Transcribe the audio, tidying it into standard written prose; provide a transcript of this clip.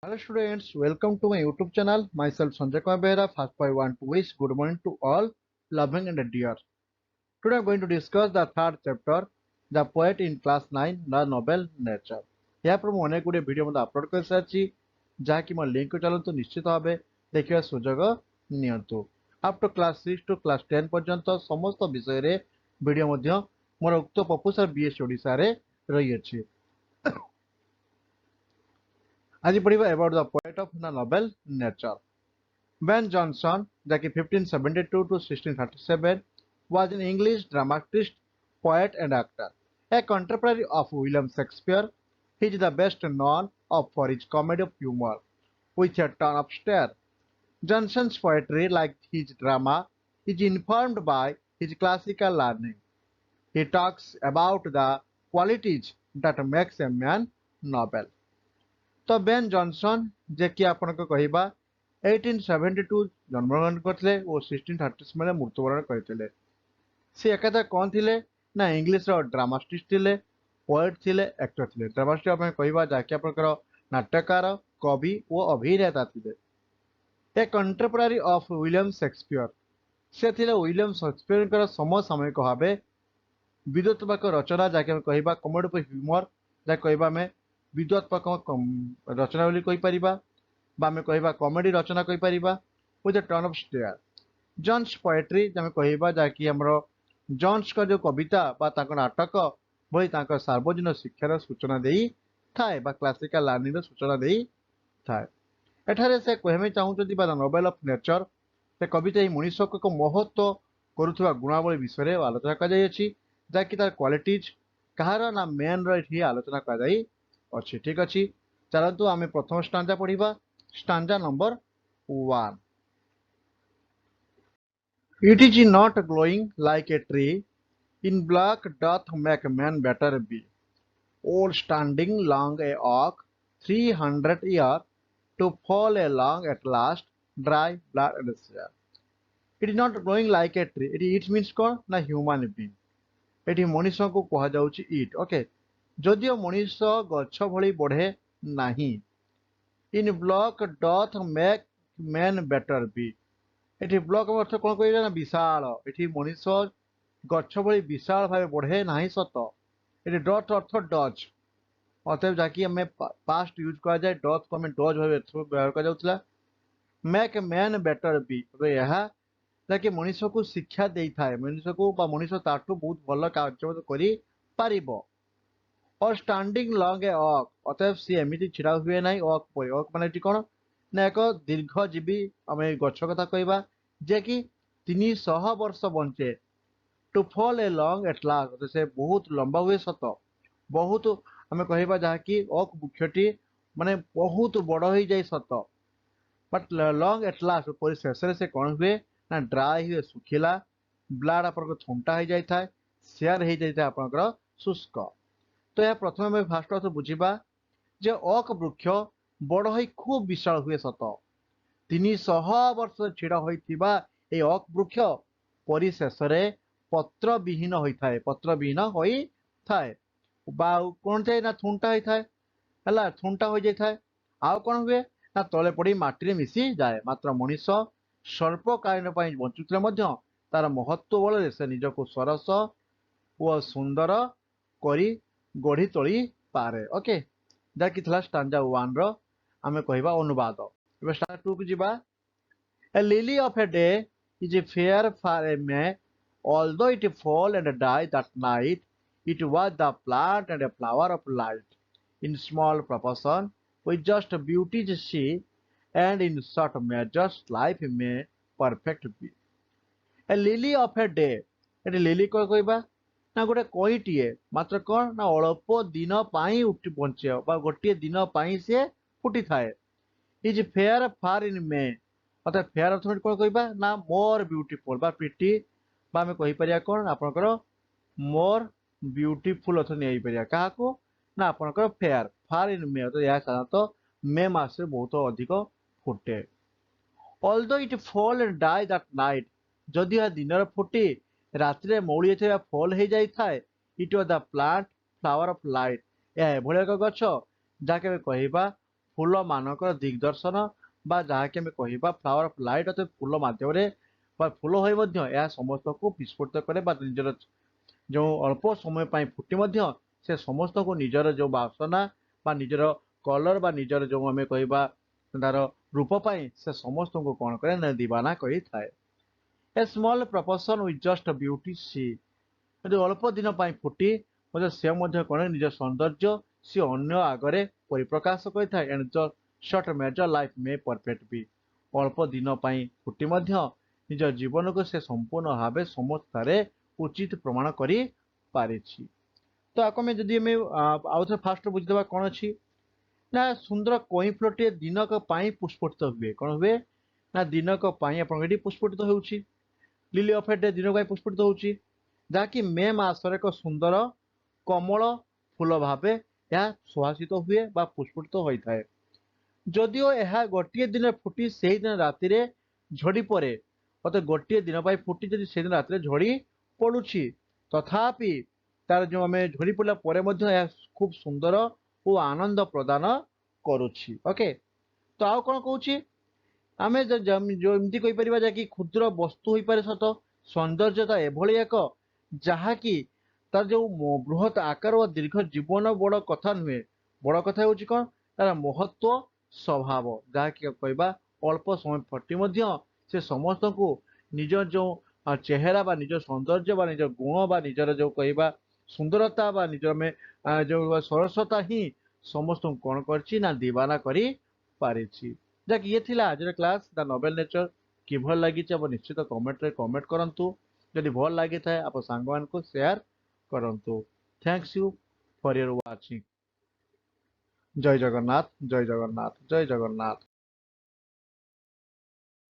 Hello students, welcome to my YouTube channel. Myself Sanjay Kumar Behra. First I want to wish good morning to all loving and dear. Today I am going to discuss the third chapter, The Poet in Class 9, The Novel Nature. यहाँ पर ମୁଁ ଅନେକ ଗୁଡ଼ିଏ video ମଧ୍ୟ upload କରିସାରିଛି ଯାହାକି ମୋ ଲିଙ୍କକୁ ଚାଲନ୍ତୁ ନିଶ୍ଚିତ ଭାବେ ଦେଖିବା ସୁଯୋଗ ନିଅନ୍ତୁ। Up to class 6 to class 10 ପର୍ଯ୍ୟନ୍ତ ସମସ୍ତ ବିଷୟରେ ଭିଡ଼ିଓ ମଧ୍ୟ ମୋର ଉକ୍ତ ପ୍ରଫେସର BS ଓଡ଼ିଶାରେ ରହିଅଛି। आज पढ़िबा about the poet of the novel nature. Ben Jonson, that 1572 to 1637, was an English dramatist, poet and actor. A contemporary of William Shakespeare, he is the best known for his comedy of humor, with a ton of stare. Jonson's poetry, like his drama, is informed by his classical learning. He talks about the qualities that makes a man noble. तो Ben Jonson जे कि आपन को कहिबा 1872 जन्मग्रहण करथिले और 1630 में मृत्युवरण करथिले। से एकादा कौन थिले ना इंग्लिश रो ड्रामाटिस्ट थिले, पोएट थिले, एक्टर थिले। ड्रामाटिस्ट आपन कहिबा जाके आपनकर नाटककार, कवि और अभिनेता थिले। ए कंटेम्पोरारी ऑफ विलियम शेक्सपियर से थिले विलियम शेक्सपियर कर समसामयिक भाबे विद्वत्मक रचना जाके हम कहिबा कॉमेडी ऑफ ह्यूमर जा कहिबा में विद्वत्मक रचना बोली कहि परिबा बा हमें कहिबा कॉमेडी रचना कहि परिबा with a turn of stair. John's poetry जमे कहिबा जाकी हमरो जॉन्स का जो कविता बा ताको नाटक भई ताको सार्वजनिक शिक्षार सूचना देई थाए बा क्लासिकल लर्निंग रो सूचना देई थाए। एठारे से कहमे चाहू जदी बा नोवेल ऑफ नेचर से कविता ही मनुष्य को महत्व करुथुवा गुणावली विषय रे आलोचना का जाय अछि जाकी तार क्वालिटीज कहार ना मेन रो एठी आलोचना का जाय अच्छी। ठीक अच्छी चलतु आम प्रथम स्टांजा पढ़ा stanza number 1। It is not glowing like a tree in black doth make man better be old standing long a oak 300 year to fall a long at last dry blood and share. It is not glowing like a tree it means कौन ना human being eighty मनुष्य को कह जाउची it okay जदिओ मनुष्य गछ भली बढ़े नहीं in block doth make man better be एटी ब्लॉक अर्थ कौन कह विशाल एटी मनुष्य गछ भली विशाल भाव बढ़े नहीं सत ये डथ अर्थ डज अतएव जहाँकि आम पास्ट यूज कर जाए डथ को आम डज भाव व्यवहार कर मेक मैन बेटर बी यह जहाँकि मनुष्य को शिक्षा दे था मनुष्य को मनुष्य ताठू बहुत भल कार्य कर और स्टैंडिंग लॉन्ग ए ऑक अतएव सी एमती छिड़ा हुए ना ऑक पर ऑक मान कौन ना एक दीर्घजीवी आम गछ कथा कहवा जे कि 300 वर्ष बंचे to fall a long at last से बहुत लंबा हुए सत बहुत आम कहवा जहाँकि ऑक वृक्षटी माने बहुत बड़ हो जाए सत बट लॉन्ग एट लास्ट पर शेष से कौन हुए ना ड्राई हुए सुखिला ब्लड आप थंटा हो जाए शेयर हो जाए आपंकर शुष्क। तो यह प्रथम आम फास्ट अर्थ बुझा जे ऑक वृक्ष बड़ हो खूब विशाल हुए सत 300 वर्ष छिड़ा होइथिबा ए ऑक वृक्ष परिशेष पत्र विहीन होता है पत्र विहीन होता है कौन थे ना थुंटा होता है थुंटा हो जाता है आउ कौन हुए ना तले पड़ी माटी मिसी जाए मात्र मनुष्य स्वल्पकालीन बंचुले तार महत्व बल से निजक सरस और सुंदर करी गढ़ी तोली पारे ओके जहाँकि स्टांजा 1 रो आमे कहबा अनुवाद। एबे स्टांजा 2 को जिबा a lily of a day is a fair for a May although it fall and die that night it was the plant and a flower of light in small proportion with just beauty she and in short measures life may perfect be a lily of a day eighty lily को कहबा ना गोटे कईटीए मात्र कौन ना अल्प दिन उठी बचे गोटे दिन सी फुटी थाए इज फेयर फार इन मे अर्थात फेयर अर्थ कौन कहबा ना मोर ब्यूटीफुल बा प्रिटी बा आम कहीपर कौन आपंकर मोर ब्यूटीफुल अर्थ नहीं पार क्या ना आपंकर फेयर फार इन मे अर्थात यह साधारणतः मे मास बहुत अधिक फुटे although it fall and die that night जदि यह दिन फुटी रात्रि मौली फल हो जाए it was the plant flower of light यह एभली एक गछ जहाँके कहवा फूल मानकर दिग्दर्शन बा जहाँकि आमे कहिबा फ्लावर ऑफ लाइट अर्थात फूल माध्यम रे बा फूल होई मध्य या समस्त को विस्फोटित करे बा निजर जो अल्प समय पाई फुटी मध्य से समस्त को निजर जो बासना बा निजर कलर बा निजर जो आमे कहिबा तार रूप पाई से समस्त को कोन करे ना दीवाना कहि थाए। A small proportion with just beauty सी यदि अल्प दिन पाई फुटी से मध्य कोन निज सौंदर्य सी अन्य आगरे परिप्रकाश करिथाए and the short measure life may perfect be अल्प दिन पाई फुटी मध्य निज जीवन को से संपूर्ण भावे समस्त उचित प्रमाण करि पारिछि। तो आको में जदि हमें आउ थे फास्ट बुझिदबा कोन अछि ना सुंदर कई फ्लोटे दिनक पाई पुष्पित हुए कोन हुए ना दिनक पाई आपन एडी पुष्पित होउछि लिली ऑफ डे दिनक पाई पुष्पित होउछि जाकि मे मासरे एक सुंदर कमल फूल भावे या सुहासित हुए बा पुष्पित होता है जदिओ यह गोटे दिन फुटी से दिन राति झड़ी पड़े अत गोटे दिन फुटी जदि से दिन राति झड़ी पड़ुछि तथापि तार जो आम झड़ी पड़ा पर खूब सुंदर और आनंद प्रदान करुछि। ओके तो आउ कौन कहूँ आम जो एमती कहीपर कि क्षुद्र वस्तु हो पारे सत सौंदर्यता एभली एक जहाँकि तार जो बृहत आकार और दीर्घ जीवन बड़ कथा नुहे बड़ कथा हूँ कौन तार महत्व स्वभाव जहाँकि कहवा अल्प समय फटी से समस्त को निज जो चेहरा बा निज सौंदर्य बा निज गुण बा निजर जो कहवा सुंदरता बा निज में जो सरसता ही समस्त कौन कर दीवाना करी पारिछि। जक ये थिला आज क्लास द नोवेल नेचर कि भल लगी आप निश्चित कमेंट रे कमेंट करंतु जदि भल लगी थाए आप सांग मान को शेयर करंतु। Thanks you for your watching. जय जगन्नाथ जय जगन्नाथ जय जगन्नाथ।